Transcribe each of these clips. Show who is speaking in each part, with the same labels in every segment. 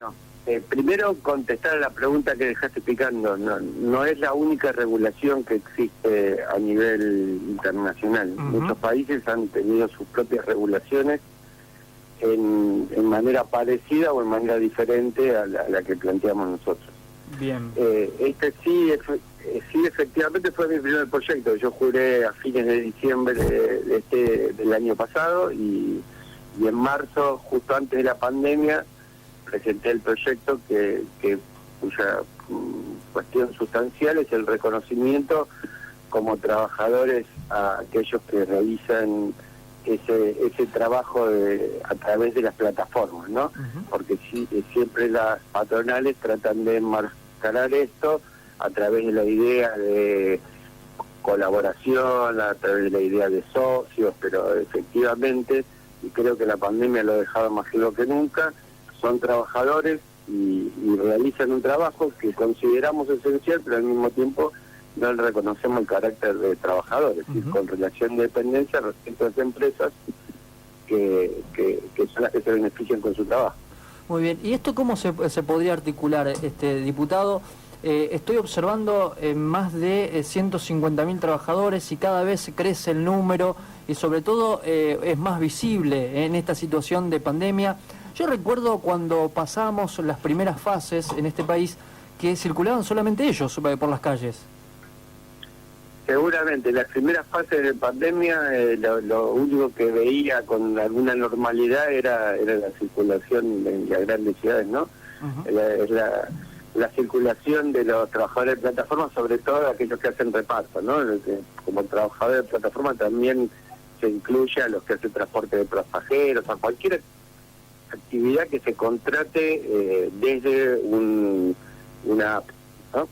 Speaker 1: No. Primero contestar a la pregunta que dejaste picando. No es la única regulación que existe a nivel internacional. Muchos países han tenido sus propias regulaciones en manera parecida o en manera diferente a la que planteamos nosotros.
Speaker 2: Bien.
Speaker 1: Sí, efectivamente fue mi primer proyecto. Yo juré a fines de diciembre del año pasado y en marzo, justo antes de la pandemia, presenté el proyecto cuya cuestión sustancial es el reconocimiento como trabajadores a aquellos que realizan ese trabajo a través de las plataformas, ¿no? Porque siempre las patronales tratan de enmascarar esto a través de la idea de colaboración, a través de la idea de socios, pero efectivamente, y creo que la pandemia lo ha dejado más claro que nunca, son trabajadores y realizan un trabajo que consideramos esencial, pero al mismo tiempo no le reconocemos el carácter de trabajadores, es decir, con relación de dependencia respecto a las empresas que son las que se benefician con su trabajo.
Speaker 2: Muy bien, ¿y esto cómo se podría articular, diputado? Estoy observando más de 150.000 trabajadores y cada vez crece el número y sobre todo es más visible en esta situación de pandemia. Yo recuerdo cuando pasamos las primeras fases en este país que circulaban solamente ellos por las calles.
Speaker 1: Seguramente, en las primeras fases de pandemia lo único que veía con alguna normalidad era la circulación en las grandes ciudades, ¿no? La circulación de los trabajadores de plataforma, sobre todo aquellos que hacen reparto, ¿no? Como trabajadores de plataforma también se incluye a los que hacen transporte de pasajeros, a cualquier actividad que se contrate desde una app, ¿no?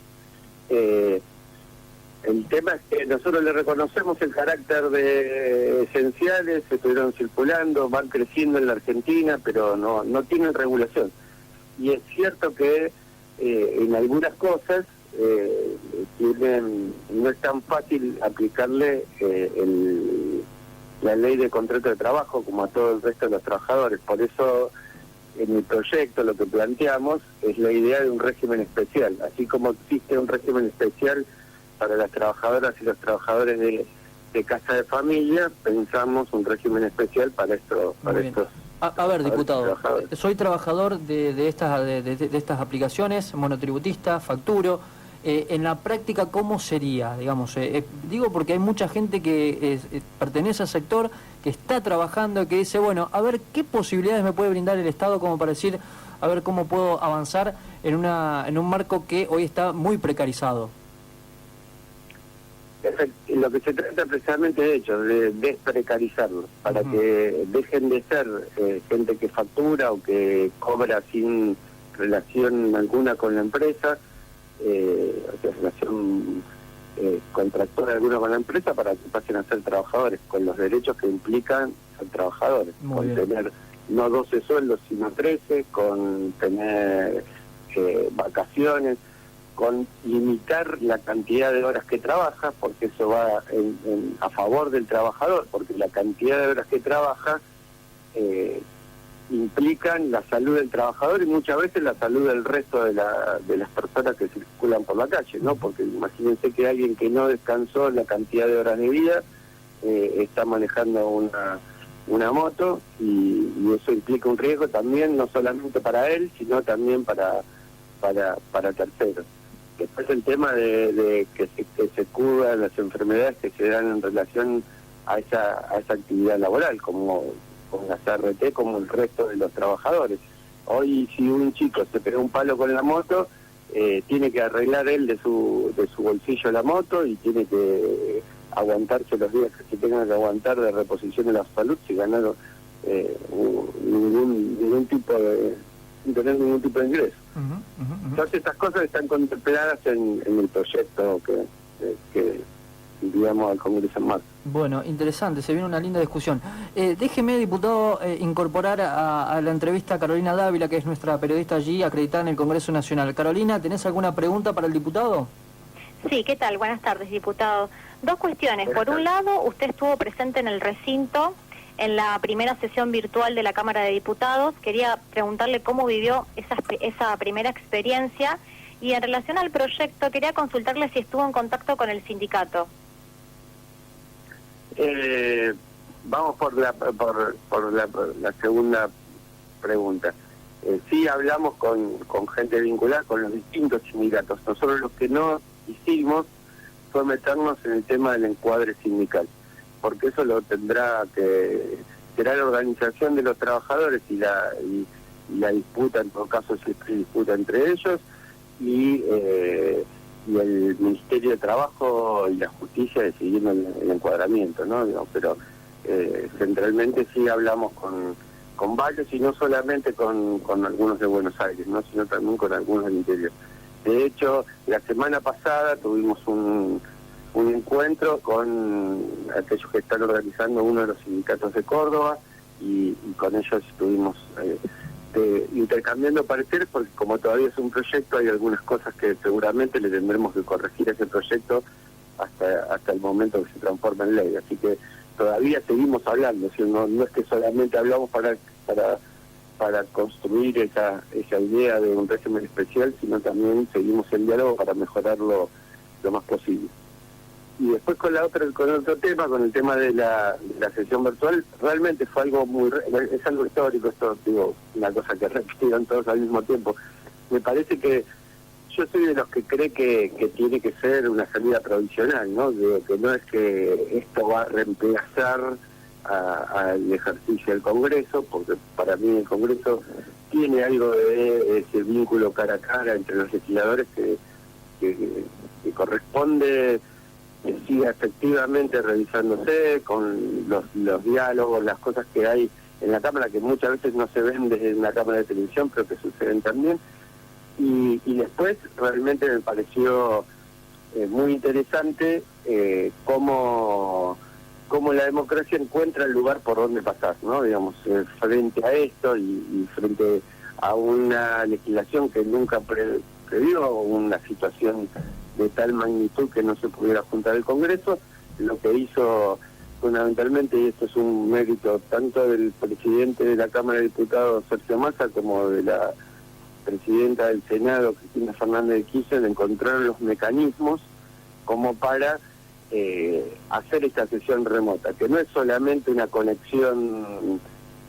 Speaker 1: El tema es que nosotros le reconocemos el carácter de esenciales, se estuvieron circulando, van creciendo en la Argentina, pero no tienen regulación. Y es cierto que en algunas cosas no es tan fácil aplicarle la ley de contrato de trabajo como a todo el resto de los trabajadores. Por eso en el proyecto lo que planteamos es la idea de un régimen especial. Así como existe un régimen especial para las trabajadoras y los trabajadores de casa de familia, pensamos un régimen especial para estos.
Speaker 2: A ver, diputado, soy trabajador de estas aplicaciones, monotributista, facturo. En la práctica, ¿cómo sería? Digamos, digo porque hay mucha gente que pertenece al sector, que está trabajando, que dice, bueno, a ver qué posibilidades me puede brindar el Estado como para decir, a ver cómo puedo avanzar en un marco que hoy está muy precarizado.
Speaker 1: Lo que se trata precisamente de hecho, de desprecarizarlos, para que dejen de ser gente que factura o que cobra sin relación alguna con la empresa, relación contractual alguna con la empresa, para que pasen a ser trabajadores, con los derechos que implican ser trabajadores, con tener no 12 sueldos sino 13, con tener vacaciones, con limitar la cantidad de horas que trabaja, porque eso va a favor del trabajador, porque la cantidad de horas que trabaja implican la salud del trabajador y muchas veces la salud del resto de las personas que circulan por la calle, ¿no? Porque imagínense que alguien que no descansó la cantidad de horas de vida está manejando una moto y eso implica un riesgo también, no solamente para él, sino también para terceros. Después el tema de que se cubran las enfermedades que se dan en relación a esa actividad laboral, como con la CRT, como el resto de los trabajadores. Hoy si un chico se pega un palo con la moto, tiene que arreglar él de su bolsillo la moto y tiene que aguantarse los días que se tengan que aguantar de reposición de la salud si ganaron sin tener ningún tipo de ingreso. Entonces estas cosas están contempladas en el proyecto que enviamos al Congreso en marzo.
Speaker 2: Bueno, interesante, se viene una linda discusión. Déjeme, diputado, incorporar a la entrevista a Carolina Dávila, que es nuestra periodista allí, acreditada en el Congreso Nacional. Carolina, ¿tenés alguna pregunta para el diputado?
Speaker 3: Sí, ¿qué tal? Buenas tardes, diputado. Dos cuestiones. Por un lado, usted estuvo presente en el recinto en la primera sesión virtual de la Cámara de Diputados. Quería preguntarle cómo vivió esa primera experiencia, y en relación al proyecto quería consultarle si estuvo en contacto con el sindicato.
Speaker 1: Vamos por la segunda pregunta. Sí hablamos con gente vinculada con los distintos sindicatos. Nosotros lo que no hicimos fue meternos en el tema del encuadre sindical, porque eso lo tendrá que... será la organización de los trabajadores y la disputa, en todo caso si es disputa entre ellos, y el Ministerio de Trabajo y la Justicia decidiendo el encuadramiento, ¿no? Digamos, pero centralmente sí hablamos con varios, y no solamente con algunos de Buenos Aires, ¿no? Sino también con algunos del interior. De hecho, la semana pasada tuvimos un encuentro con aquellos que están organizando uno de los sindicatos de Córdoba, y con ellos estuvimos intercambiando pareceres, porque como todavía es un proyecto, hay algunas cosas que seguramente le tendremos que corregir a ese proyecto hasta el momento que se transforme en ley. Así que todavía seguimos hablando, ¿sí? No es que solamente hablamos para construir esa idea de un régimen especial, sino también seguimos el diálogo para mejorarlo lo más posible. Y después con otro tema, con el tema de la sesión virtual, realmente fue algo es algo histórico, esto, digo, una cosa que repitieron todos al mismo tiempo. Me parece que yo soy de los que cree que tiene que ser una salida provisional, ¿no? Que no es que esto va a reemplazar al ejercicio del Congreso, porque para mí el Congreso tiene algo de ese vínculo cara a cara entre los legisladores que corresponde que siga efectivamente revisándose con los diálogos, las cosas que hay en la Cámara, que muchas veces no se ven desde una cámara de televisión, pero que suceden también. Y después realmente me pareció muy interesante cómo la democracia encuentra el lugar por donde pasar, ¿no? Digamos, frente a esto y frente a una legislación que nunca previó una situación de tal magnitud que no se pudiera juntar el Congreso. Lo que hizo fundamentalmente, y esto es un mérito tanto del presidente de la Cámara de Diputados, Sergio Massa, como de la presidenta del Senado, Cristina Fernández de Kirchner, encontrar los mecanismos como para hacer esta sesión remota, que no es solamente una conexión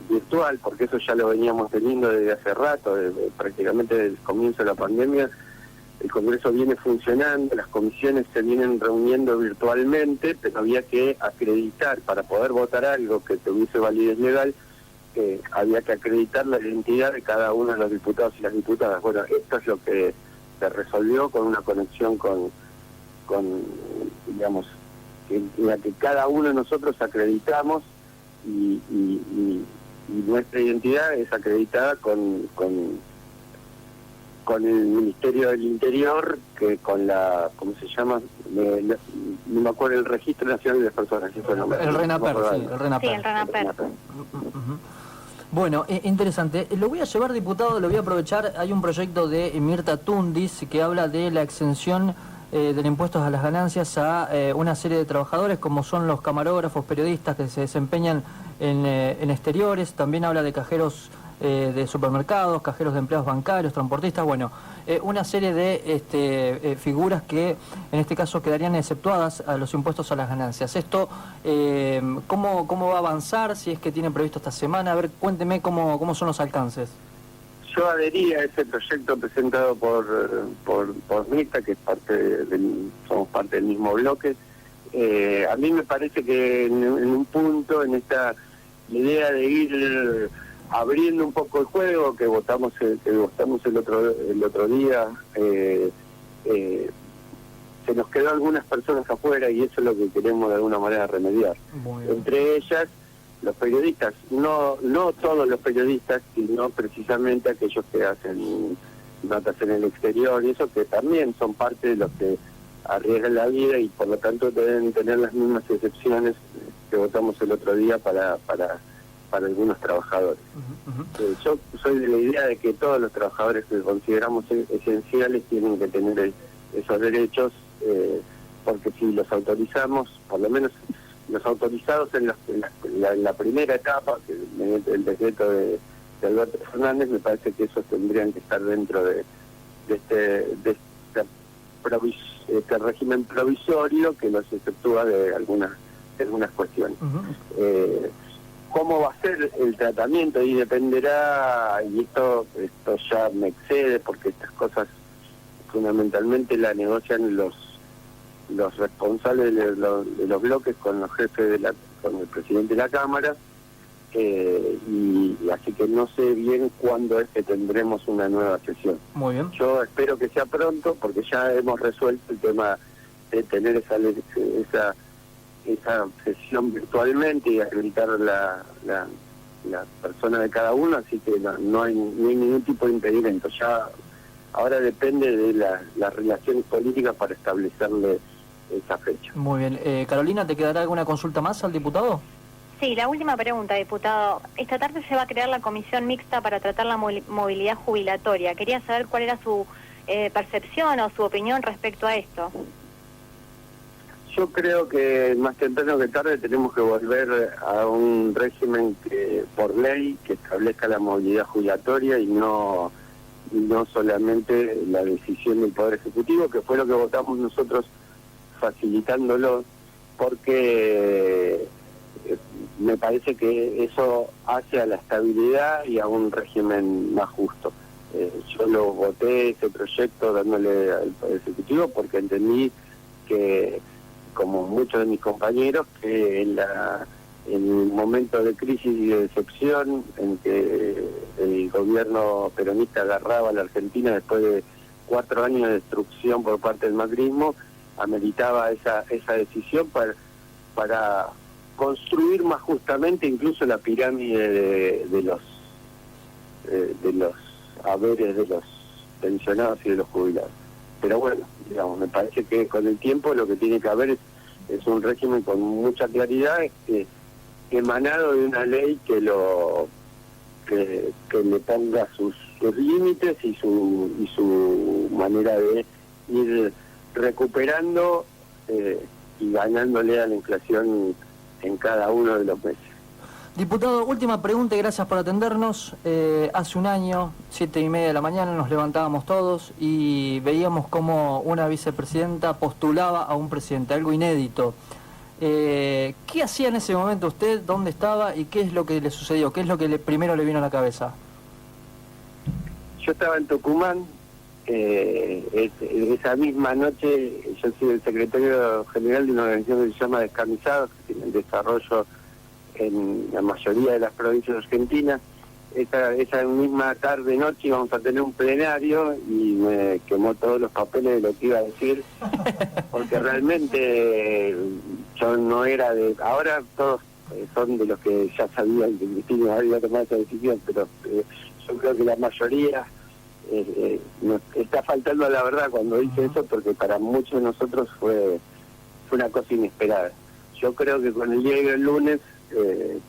Speaker 1: virtual, porque eso ya lo veníamos teniendo desde hace rato, prácticamente desde el comienzo de la pandemia. El Congreso viene funcionando, las comisiones se vienen reuniendo virtualmente, pero había que acreditar, para poder votar algo que tuviese validez legal, había que acreditar la identidad de cada uno de los diputados y las diputadas. Bueno, esto es lo que se resolvió con una conexión con digamos, en la que cada uno de nosotros acreditamos y nuestra identidad es acreditada con el Ministerio del Interior, que con la, ¿cómo se llama? No me acuerdo, el Registro Nacional de las Personas.
Speaker 2: El RENAPER, sí, el RENAPER.
Speaker 3: Sí, el RENAPER.
Speaker 2: Bueno, interesante. Lo voy a llevar, diputado, lo voy a aprovechar. Hay un proyecto de Mirta Tundis que habla de la exención del impuesto a las ganancias a una serie de trabajadores, como son los camarógrafos, periodistas que se desempeñan en exteriores. También habla de cajeros de supermercados, cajeros de empleados bancarios, transportistas, bueno, una serie de figuras que en este caso quedarían exceptuadas a los impuestos a las ganancias. Esto, ¿cómo va a avanzar? Si es que tiene previsto esta semana, a ver, cuénteme cómo son los alcances.
Speaker 1: Yo adherí a ese proyecto presentado por Mirta, que es somos parte del mismo bloque. A mí me parece que en un punto, en esta idea de ir abriendo un poco el juego, que votamos el otro día, se nos quedó algunas personas afuera, y eso es lo que queremos de alguna manera remediar. Entre ellas, los periodistas, no todos los periodistas, sino precisamente aquellos que hacen notas en el exterior, y eso, que también son parte de los que arriesgan la vida y por lo tanto deben tener las mismas excepciones que votamos el otro día para algunos trabajadores. Yo soy de la idea de que todos los trabajadores que consideramos esenciales tienen que tener esos derechos, porque si los autorizamos, por lo menos los autorizados en la primera etapa, que mediante el decreto de Alberto Fernández, me parece que esos tendrían que estar dentro de este régimen provisorio que los exceptúa de algunas cuestiones. ¿Cómo va a ser el tratamiento? Y dependerá, y esto ya me excede, porque estas cosas fundamentalmente la negocian los responsables de los bloques con los jefes con el presidente de la Cámara, y así que no sé bien cuándo es que tendremos una nueva sesión.
Speaker 2: Muy bien.
Speaker 1: Yo espero que sea pronto, porque ya hemos resuelto el tema de tener esa sesión virtualmente y acreditar la persona de cada uno, así que no hay ningún tipo de impedimento. Ya ahora depende de las relaciones políticas para establecerle esa fecha.
Speaker 2: Muy bien. Carolina, ¿te quedará alguna consulta más al diputado?
Speaker 3: Sí, la última pregunta, diputado. Esta tarde se va a crear la comisión mixta para tratar la movilidad jubilatoria. Quería saber cuál era su percepción o su opinión respecto a esto.
Speaker 1: Yo creo que más temprano que tarde tenemos que volver a un régimen que por ley que establezca la movilidad jubilatoria y no solamente la decisión del Poder Ejecutivo, que fue lo que votamos nosotros facilitándolo, porque me parece que eso hace a la estabilidad y a un régimen más justo. Yo lo voté, ese proyecto, dándole al Poder Ejecutivo, porque entendí que, como muchos de mis compañeros, que en el momento de crisis y de decepción en que el gobierno peronista agarraba a la Argentina después de 4 años de destrucción por parte del macrismo, ameritaba esa decisión para construir más justamente incluso la pirámide de los haberes de los pensionados y de los jubilados. Pero bueno, digamos, me parece que con el tiempo lo que tiene que haber es un régimen con mucha claridad, emanado de una ley que le ponga sus límites y su manera de ir recuperando y ganándole a la inflación en cada uno de los meses.
Speaker 2: Diputado, última pregunta y gracias por atendernos. Hace un año, 7:30 de la mañana, nos levantábamos todos y veíamos cómo una vicepresidenta postulaba a un presidente, algo inédito. ¿Qué hacía en ese momento usted? ¿Dónde estaba? ¿Y qué es lo que le sucedió? ¿Qué es lo que primero le vino a la cabeza?
Speaker 1: Yo estaba en Tucumán. Esa misma noche yo soy el secretario general de una organización que se llama Descamisados, que tiene desarrollo en la mayoría de las provincias argentinas. Esa misma tarde-noche íbamos a tener un plenario y me quemó todos los papeles de lo que iba a decir, porque realmente yo no era de... Ahora todos son de los que ya sabían que Cristina había tomado esa decisión, pero yo creo que la mayoría... nos está faltando a la verdad cuando dice eso, porque para muchos de nosotros fue una cosa inesperada. Yo creo que con el diario del lunes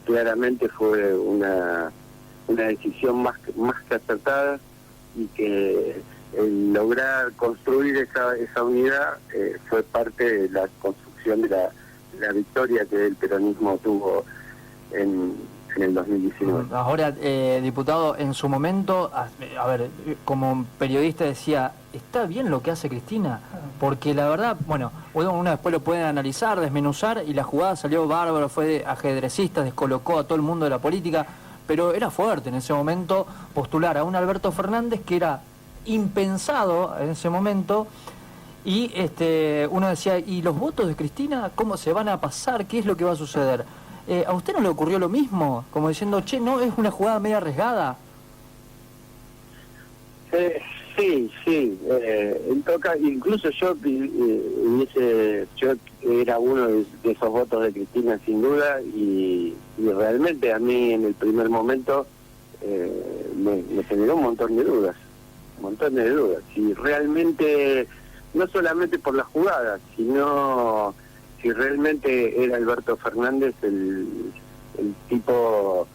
Speaker 1: claramente fue una decisión más que acertada, y que el lograr construir esa unidad fue parte de la construcción de la victoria que el peronismo tuvo en el 2019.
Speaker 2: Ahora, diputado, en su momento, a ver, como periodista decía, ¿está bien lo que hace Cristina? Porque la verdad, bueno, uno después lo puede analizar, desmenuzar, y la jugada salió bárbaro, fue ajedrecista, descolocó a todo el mundo de la política, pero era fuerte en ese momento postular a un Alberto Fernández que era impensado en ese momento, y uno decía, ¿y los votos de Cristina cómo se van a pasar? ¿Qué es lo que va a suceder? ¿A usted no le ocurrió lo mismo? Como diciendo, che, ¿no es una jugada media arriesgada?
Speaker 1: Sí. Incluso yo era uno de esos votos de Cristina, sin duda, y realmente a mí en el primer momento me generó un montón de dudas. Si realmente, no solamente por la jugada, sino... si realmente era Alberto Fernández el tipo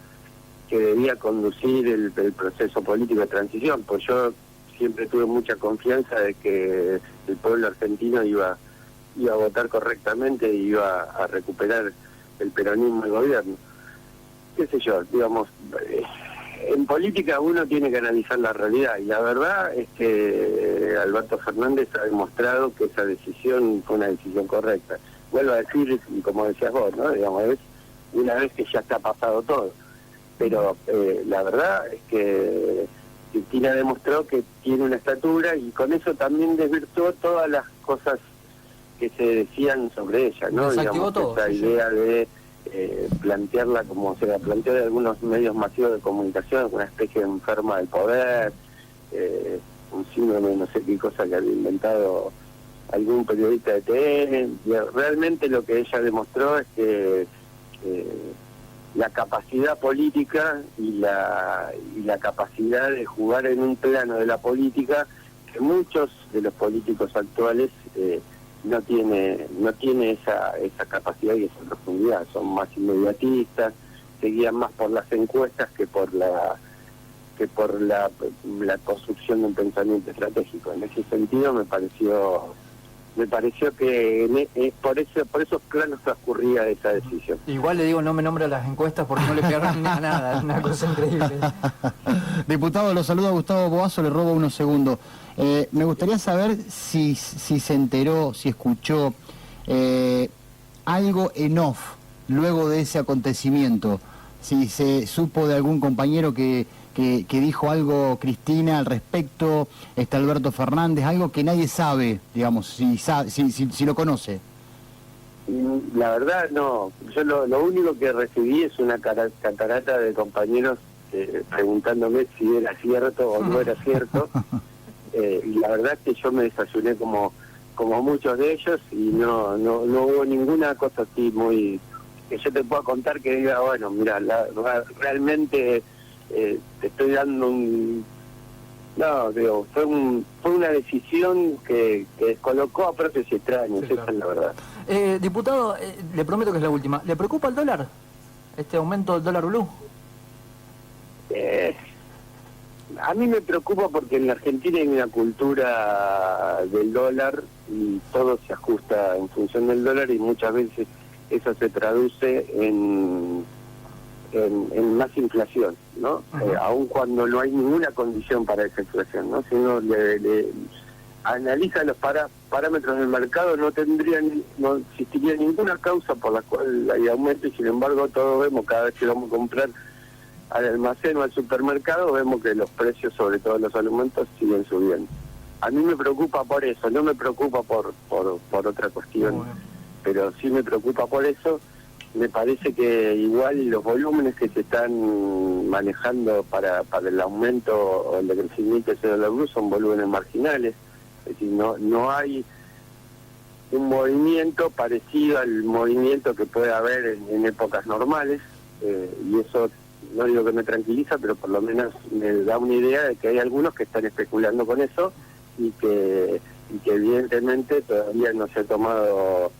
Speaker 1: que debía conducir el proceso político de transición, pues yo siempre tuve mucha confianza de que el pueblo argentino iba a votar correctamente y iba a recuperar el peronismo al gobierno. Qué sé yo, digamos, en política uno tiene que analizar la realidad, y la verdad es que Alberto Fernández ha demostrado que esa decisión fue una decisión correcta. Vuelvo a decir, y como decías vos, ¿no? Digamos, es una vez que ya está pasado todo. Pero la verdad es que Cristina demostró que tiene una estatura, y con eso también desvirtuó todas las cosas que se decían sobre ella, ¿no? Digamos,
Speaker 2: todo,
Speaker 1: esa idea de plantearla como se la planteó de algunos medios masivos de comunicación, una especie de enferma del poder, un síndrome, no sé qué cosa que había inventado algún periodista de TN. Y realmente lo que ella demostró es que la capacidad política y la capacidad de jugar en un plano de la política que muchos de los políticos actuales no tiene esa capacidad y esa profundidad. Son más inmediatistas, se guían más por las encuestas que por la construcción de un pensamiento estratégico. En ese sentido me pareció que por esos planos transcurría esa decisión.
Speaker 2: Igual le digo, no me nombre a las encuestas porque no le pegaron ni a nada, es una cosa increíble.
Speaker 4: Diputado, lo saluda Gustavo Boazo, le robo unos segundos. Me gustaría saber si se enteró, si escuchó algo en off luego de ese acontecimiento, si se supo de algún compañero que dijo algo Cristina al respecto, Alberto Fernández, algo que nadie sabe, digamos, si lo conoce.
Speaker 1: La verdad no, yo lo único que recibí es una catarata de compañeros preguntándome si era cierto o no era cierto, y la verdad es que yo me desayuné como muchos de ellos, y no hubo ninguna cosa así muy que yo te pueda contar que diga, bueno, mira, realmente te estoy dando no, digo, fue una decisión que descolocó a propios y extraños, sí, esa es la verdad.
Speaker 2: Diputado, le prometo que es la última. ¿Le preocupa el dólar? ¿Este aumento del dólar blue?
Speaker 1: A mí me preocupa porque en la Argentina hay una cultura del dólar y todo se ajusta en función del dólar, y muchas veces eso se traduce en más inflación, ¿no? Aun cuando no hay ninguna condición para esa inflación, ¿no? Si uno le analiza los parámetros del mercado, no existiría ninguna causa por la cual hay aumento, y sin embargo todos vemos, cada vez que vamos a comprar al almacén o al supermercado, vemos que los precios, sobre todo los alimentos, siguen subiendo. A mí me preocupa por eso, no me preocupa por otra cuestión, pero sí me preocupa por eso. Me parece que igual los volúmenes que se están manejando para el aumento o el decrecimiento de ese dólar blue son volúmenes marginales, es decir, no hay un movimiento parecido al movimiento que puede haber en épocas normales, y eso no digo que me tranquiliza, pero por lo menos me da una idea de que hay algunos que están especulando con eso, y que evidentemente todavía no se ha tomado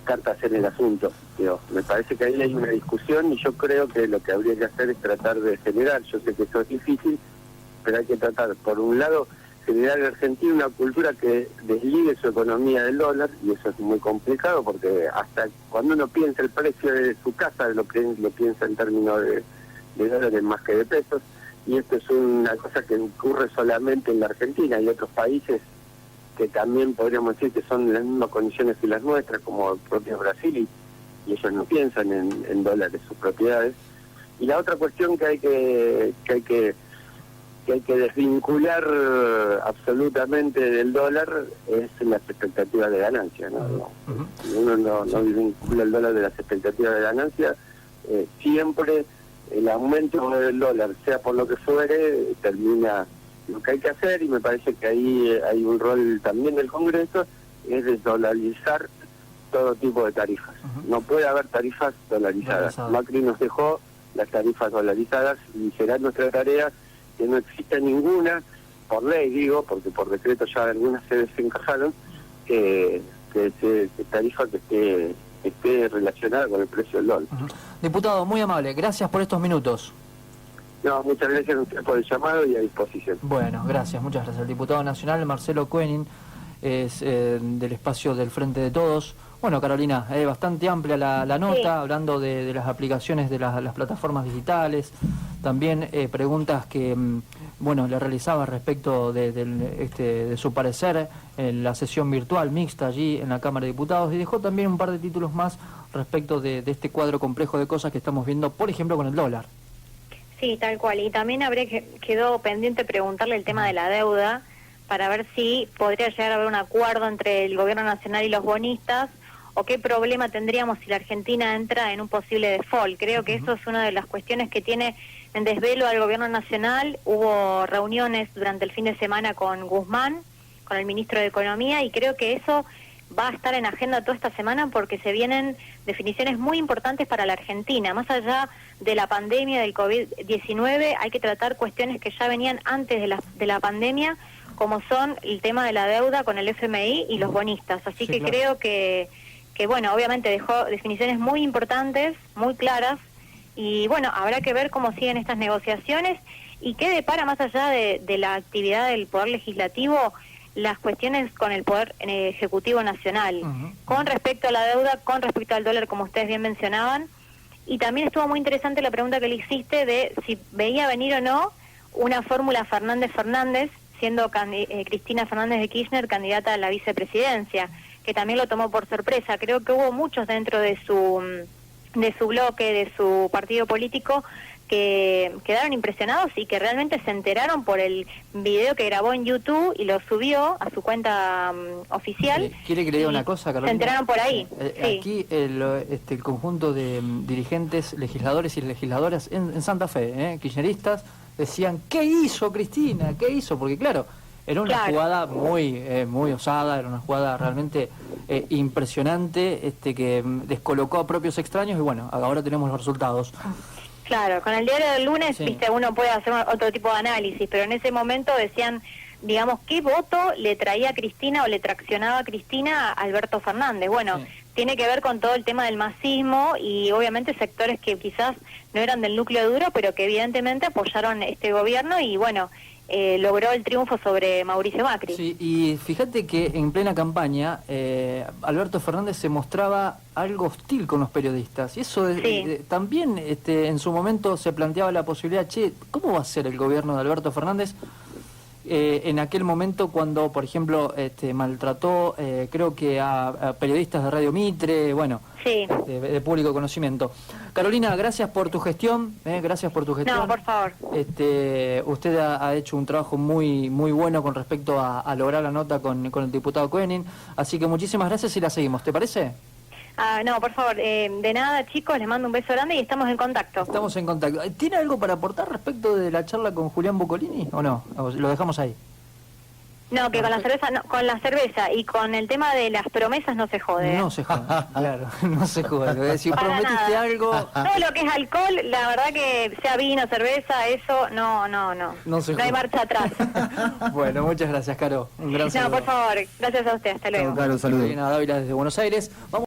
Speaker 1: cartas en el asunto. Me parece que ahí hay una discusión, y yo creo que lo que habría que hacer es tratar de generar, yo sé que eso es difícil, pero hay que tratar, por un lado, generar en Argentina una cultura que desligue su economía del dólar, y eso es muy complicado porque hasta cuando uno piensa el precio de su casa lo piensa en términos de dólares más que de pesos, y esto es una cosa que ocurre solamente en la Argentina. Hay otros países que también podríamos decir que son en las mismas condiciones que las nuestras, como el propio Brasil, y ellos no piensan en dólares sus propiedades. Y la otra cuestión que hay que desvincular absolutamente del dólar es las expectativas de ganancia, ¿no? Si uno no desvincula el dólar de las expectativas de ganancia, siempre el aumento del dólar, sea por lo que fuere, termina. Lo que hay que hacer, y me parece que ahí hay un rol también del Congreso, es desdolarizar todo tipo de tarifas. No puede haber tarifas dolarizadas. Macri nos dejó las tarifas dolarizadas, y será nuestra tarea que no exista ninguna, por ley digo, porque por decreto ya algunas se desencajaron, que tarifa que esté relacionada con el precio del dólar.
Speaker 2: Diputado, muy amable, gracias por estos minutos.
Speaker 1: No, muchas gracias a usted por el llamado, y a disposición.
Speaker 2: Bueno, gracias, muchas gracias. El diputado nacional Marcelo Koenig es del espacio del Frente de Todos. Bueno, Carolina, bastante amplia la nota,
Speaker 3: Sí.
Speaker 2: hablando de las aplicaciones de las plataformas digitales, también preguntas que, bueno, le realizaba respecto de su parecer en la sesión virtual mixta allí en la Cámara de Diputados, y dejó también un par de títulos más respecto de este cuadro complejo de cosas que estamos viendo, por ejemplo, con el dólar.
Speaker 3: Sí, tal cual. Y también quedó pendiente preguntarle el tema de la deuda para ver si podría llegar a haber un acuerdo entre el gobierno nacional y los bonistas, o qué problema tendríamos si la Argentina entra en un posible default. Creo que eso es una de las cuestiones que tiene en desvelo al gobierno nacional. Hubo reuniones durante el fin de semana con Guzmán, con el ministro de Economía, y creo que eso va a estar en agenda toda esta semana porque se vienen definiciones muy importantes para la Argentina. Más allá de la pandemia del COVID-19, hay que tratar cuestiones que ya venían antes de la pandemia, como son el tema de la deuda con el FMI y los bonistas. Así
Speaker 2: Sí,
Speaker 3: que
Speaker 2: claro.
Speaker 3: creo que bueno, obviamente dejó definiciones muy importantes, muy claras, y bueno, habrá que ver cómo siguen estas negociaciones y qué depara más allá de la actividad del Poder Legislativo, las cuestiones con el Poder Ejecutivo Nacional, con respecto a la deuda, con respecto al dólar, como ustedes bien mencionaban. Y también estuvo muy interesante la pregunta que le hiciste de si veía venir o no una fórmula Fernández-Fernández, siendo Cristina Fernández de Kirchner candidata a la vicepresidencia, que también lo tomó por sorpresa. Creo que hubo muchos dentro de su bloque, de su partido político, que quedaron impresionados y que realmente se enteraron por el video que grabó en YouTube y lo subió a su cuenta oficial.
Speaker 2: ¿Quiere que le diga una cosa, Carolina?
Speaker 3: Se enteraron por ahí. Sí.
Speaker 2: Aquí el conjunto de dirigentes, legisladores y legisladoras en Santa Fe, kirchneristas, decían, ¿qué hizo Cristina? ¿Qué hizo? Porque claro, era una jugada muy osada, era una jugada realmente impresionante, que descolocó a propios extraños, y bueno, ahora tenemos los resultados.
Speaker 3: Claro, con el diario del lunes,
Speaker 2: Sí.
Speaker 3: viste, uno puede hacer otro tipo de análisis, pero en ese momento decían, digamos, ¿qué voto le traía a Cristina o le traccionaba a Cristina a Alberto Fernández? Bueno,
Speaker 2: Sí.
Speaker 3: tiene que ver con todo el tema del masismo y obviamente sectores que quizás no eran del núcleo duro, pero que evidentemente apoyaron este gobierno y bueno, logró el triunfo sobre Mauricio Macri.
Speaker 2: Sí, y fíjate que en plena campaña Alberto Fernández se mostraba algo hostil con los periodistas, y eso también en su momento se planteaba la posibilidad, ¿cómo va a ser el gobierno de Alberto Fernández en aquel momento cuando, por ejemplo, maltrató creo que a periodistas de Radio Mitre, bueno,
Speaker 3: Sí.
Speaker 2: de público conocimiento? Carolina, gracias por tu gestión, gracias por tu gestión.
Speaker 3: No, por favor.
Speaker 2: Usted ha hecho un trabajo muy bueno con respecto a lograr la nota con el diputado Koenig, así que muchísimas gracias y la seguimos, ¿te parece?
Speaker 3: No, por favor, de nada, chicos, les mando un beso grande y estamos en contacto.
Speaker 2: Estamos en contacto. ¿Tiene algo para aportar respecto de la charla con Julián Boccolini o no? ¿O lo dejamos ahí?
Speaker 3: No, que con la cerveza, no, con la cerveza y con el tema de las promesas no se jode.
Speaker 2: No se jode, claro, no se jode. Si
Speaker 3: Para
Speaker 2: prometiste
Speaker 3: nada.
Speaker 2: algo...
Speaker 3: Todo lo que es alcohol, la verdad que sea vino, cerveza, eso, no.
Speaker 2: No se
Speaker 3: No hay
Speaker 2: jode.
Speaker 3: marcha atrás.
Speaker 2: Bueno, muchas gracias, Caro. Un gran
Speaker 3: No,
Speaker 2: saludo.
Speaker 3: por favor, gracias a usted, hasta luego.
Speaker 4: Caro, saludos.
Speaker 2: Carolina Dávila desde Buenos Aires. Vamos